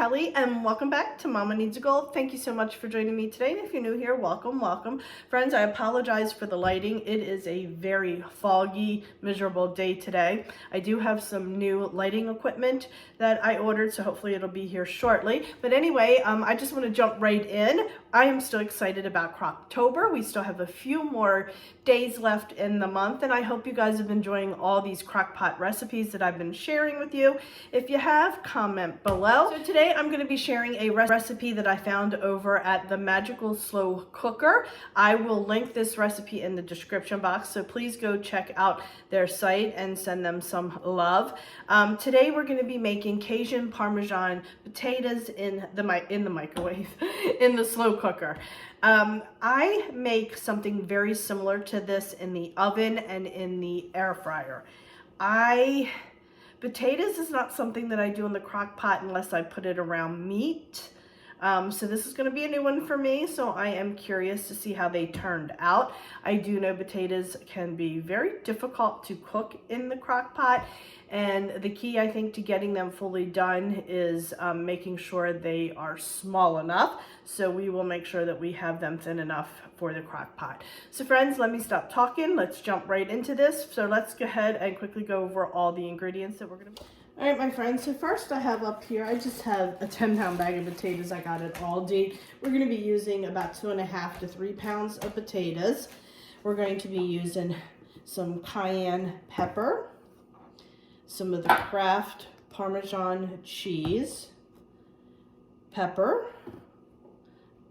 Kelly, and welcome back to Mama Needs a Goal. Thank you so much for joining me today. And if you're new here, welcome, welcome. Friends, I apologize for the lighting. It is a very foggy, miserable day today. I do have some new lighting equipment that I ordered, so hopefully it'll be here shortly. But anyway, I just want to jump right in. I am still excited about Crocktober. We still have a few more days left in the month, and I hope you guys have been enjoying all these crockpot recipes that I've been sharing with you. If you have, comment below. So today I'm going to be sharing a recipe that I found over at the Magical Slow Cooker. I will link this recipe in the description box, so please go check out their site and send them some love. Today we're going to be making Cajun Parmesan potatoes in the microwave, in the slow cooker. I make something very similar to this in the oven and in the air fryer. Potatoes is not something that I do in the crock pot unless I put it around meat. So this is going to be a new one for me, so I am curious to see how they turned out. I do know potatoes can be very difficult to cook in the crock pot, and the key, I think, to getting them fully done is making sure they are small enough. So we will make sure that we have them thin enough for the crock pot. So friends, let me stop talking. Let's jump right into this. So let's go ahead and quickly go over all the ingredients that we're going to. All right, my friends, so first I have up here, I just have a 10-pound bag of potatoes. I got at Aldi. We're going to be using about 2.5 to 3 pounds of potatoes. We're going to be using some cayenne pepper, some of the Kraft Parmesan cheese, pepper,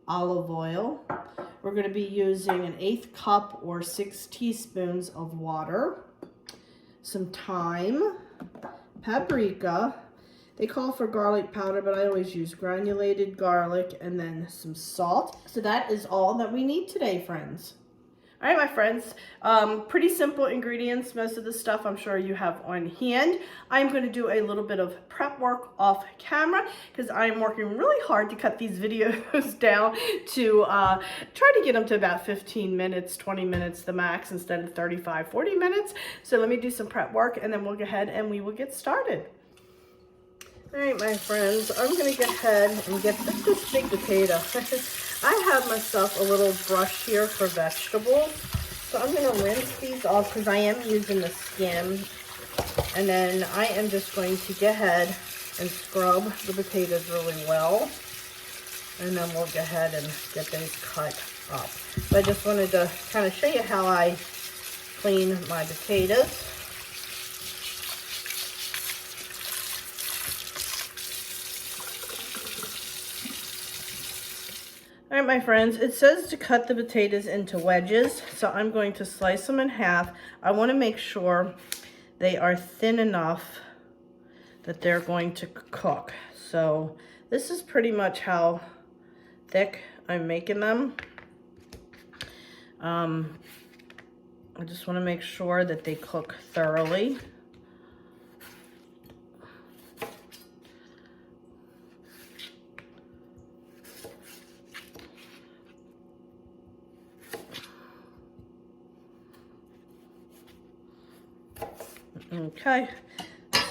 olive oil. We're going to be using an 1/8 cup or 6 teaspoons of water, some thyme, paprika. They call for garlic powder, but I always use granulated garlic, and then some salt. So that is all that we need today, friends. All right, my friends, pretty simple ingredients. Most of the stuff I'm sure you have on hand. I'm going to do a little bit of prep work off camera because I'm working really hard to cut these videos down to try to get them to about 15 minutes, 20 minutes the max instead of 35, 40 minutes. So let me do some prep work and then we'll go ahead and we will get started. All right, my friends, I'm going to go ahead and get this big potato. I have myself a little brush here for vegetables. So I'm going to rinse these off because I am using the skin. And then I am just going to go ahead and scrub the potatoes really well. And then we'll go ahead and get those cut up. So I just wanted to kind of show you how I clean my potatoes. All right, my friends, it says to cut the potatoes into wedges, so I'm going to slice them in half. I want to make sure they are thin enough that they're going to cook. So this is pretty much how thick I'm making them. I just want to make sure that they cook thoroughly. Okay,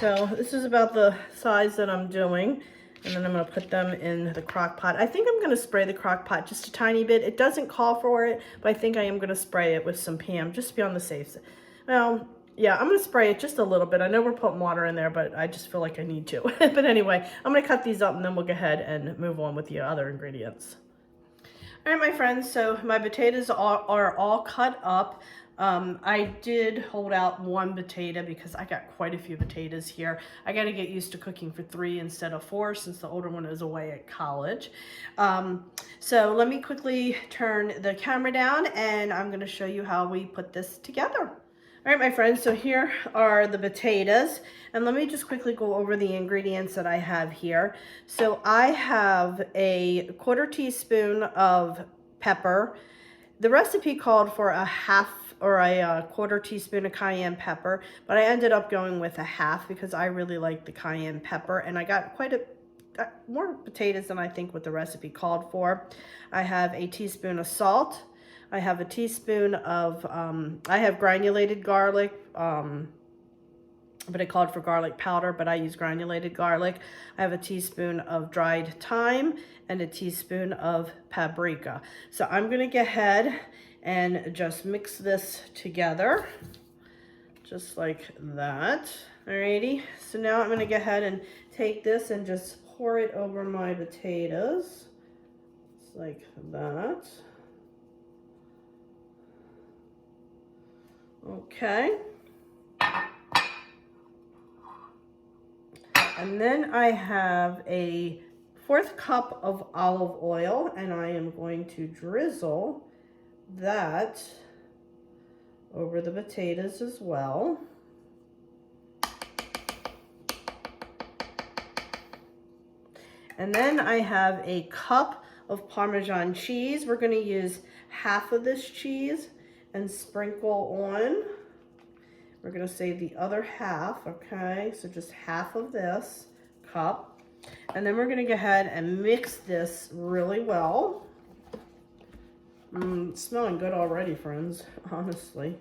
so this is about the size that I'm doing, and then I'm going to put them in the crock pot. I think I'm going to spray the crock pot just a tiny bit. It doesn't call for it, but I think I am going to spray it with some Pam just to be on the safe side. Well, yeah, I'm going to spray it just a little bit. I know we're putting water in there, but I just feel like I need to. But anyway, I'm going to cut these up, and then we'll go ahead and move on with the other ingredients. All right, my friends, so my potatoes are all cut up. I did hold out 1 potato because I got quite a few potatoes here. I got to get used to cooking for 3 instead of 4 since the older one is away at college. So let me quickly turn the camera down and I'm going to show you how we put this together. All right, my friends, so here are the potatoes, and let me just quickly go over the ingredients that I have here. So I have a 1/4 teaspoon of pepper. The recipe called for a 1/2 or a 1/4 teaspoon of cayenne pepper, but I ended up going with a 1/2 because I really like the cayenne pepper, and I got quite more potatoes than I think what the recipe called for. I have a teaspoon of salt. I have a teaspoon of, I have granulated garlic, but it called for garlic powder, but I use granulated garlic. I have a teaspoon of dried thyme and a teaspoon of paprika. So I'm gonna go ahead and just mix this together, just like that. Alrighty, so now I'm gonna go ahead and take this and just pour it over my potatoes, just like that. Okay. And then I have a 1/4 cup of olive oil, and I am going to drizzle that over the potatoes as well. And then I have a cup of Parmesan cheese. We're going to use half of this cheese and sprinkle on. We're going to save the other half, okay? So just half of this cup. And then we're going to go ahead and mix this really well. It's smelling good already, friends, honestly.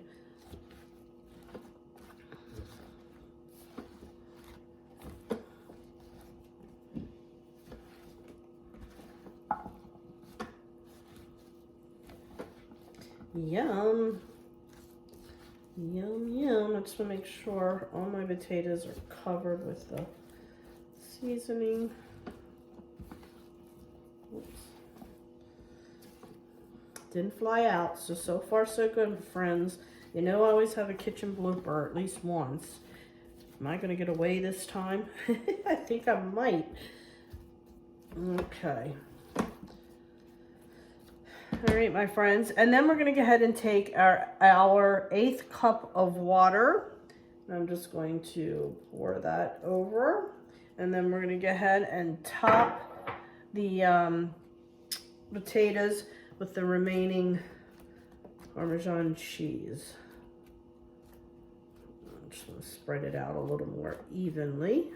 Yum. Yum, yum. I just want to make sure all my potatoes are covered with the seasoning. Oops. Didn't fly out, so far so good, friends. You know I always have a kitchen blooper at least once. Am I going to get away this time? I think I might. Okay. All right, my friends, and then we're going to go ahead and take our 1/8 cup of water. I'm just going to pour that over, and then we're going to go ahead and top the potatoes with the remaining Parmesan cheese. I'm just going to spread it out a little more evenly.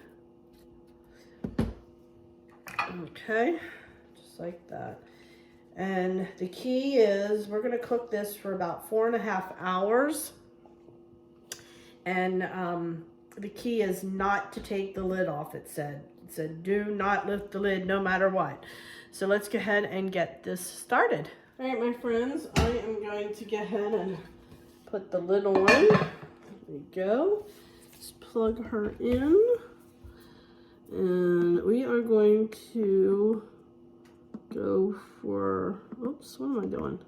Okay, just like that. And the key is we're going to cook this for about 4.5 hours. And the key is not to take the lid off, it said. It said do not lift the lid no matter what. So let's go ahead and get this started. All right, my friends, I am going to go ahead and put the lid on. There we go. Just plug her in. And we are going to go for, oops, what am I doing?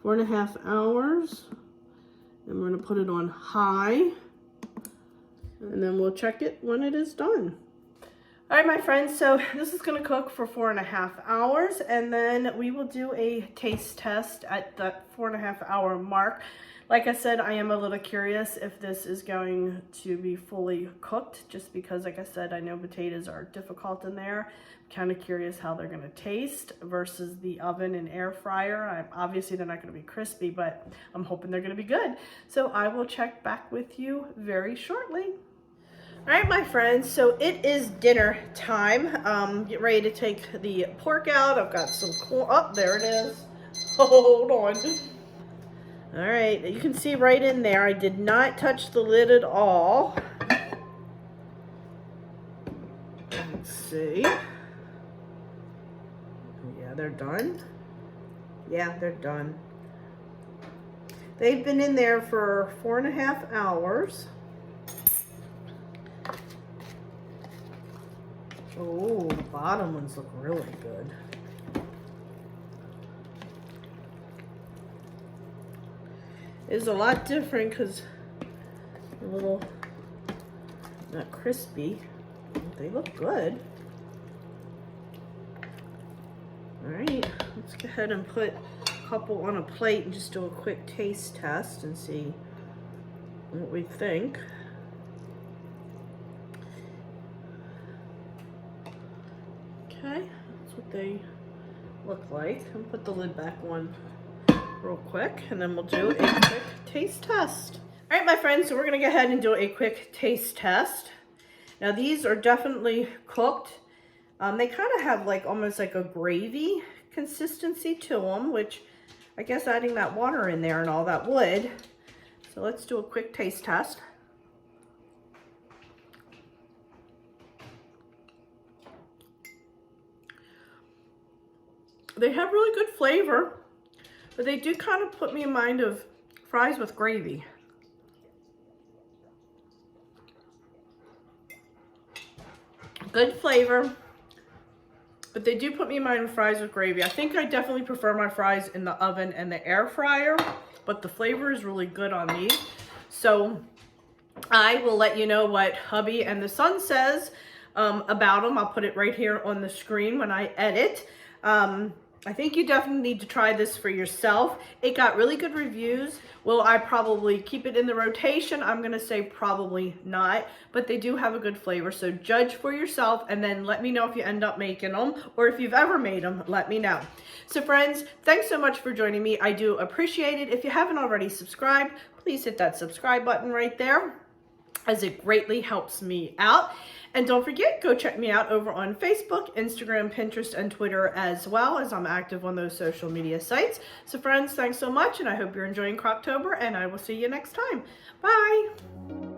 4.5 hours. And we're going to put it on high. And then we'll check it when it is done. All right, my friends, so this is going to cook for 4.5 hours. And then we will do a taste test at the 4.5 hour mark. Like I said, I am a little curious if this is going to be fully cooked, just because, like I said, I know potatoes are difficult in there. I'm kind of curious how they're going to taste versus the oven and air fryer. Obviously, they're not going to be crispy, but I'm hoping they're going to be good. So I will check back with you very shortly. All right, my friends, so it is dinner time. Get ready to take the pork out. I've got some corn. Oh, there it is. Hold on. All right, you can see right in there, I did not touch the lid at all. Let's see. Yeah, they're done. Yeah, they're done. They've been in there for 4.5 hours. Oh, the bottom ones look really good. It's a lot different because they're a little not crispy. They look good. All right, let's go ahead and put a couple on a plate and just do a quick taste test and see what we think. Okay, that's what they look like. I'll put the lid back on real quick, and then we'll do a quick taste test. All right, my friends, so we're gonna go ahead and do a quick taste test. Now these are definitely cooked. They kind of have like almost like a gravy consistency to them, which I guess adding that water in there and all that would. So let's do a quick taste test. They have really good flavor, but they do kind of put me in mind of fries with gravy. Good flavor, but they do put me in mind of fries with gravy. I think I definitely prefer my fries in the oven and the air fryer, but the flavor is really good on these. So I will let you know what hubby and the son says about them. I'll put it right here on the screen when I edit. I think you definitely need to try this for yourself. It got really good reviews. Will I probably keep it in the rotation? I'm gonna say probably not, but they do have a good flavor. So judge for yourself and then let me know if you end up making them, or if you've ever made them, let me know. So friends, thanks so much for joining me. I do appreciate it. If you haven't already subscribed, please hit that subscribe button right there, as it greatly helps me out. And don't forget, go check me out over on Facebook, Instagram, Pinterest, and Twitter as well, as I'm active on those social media sites. So friends, thanks so much, and I hope you're enjoying Crocktober, and I will see you next time. Bye!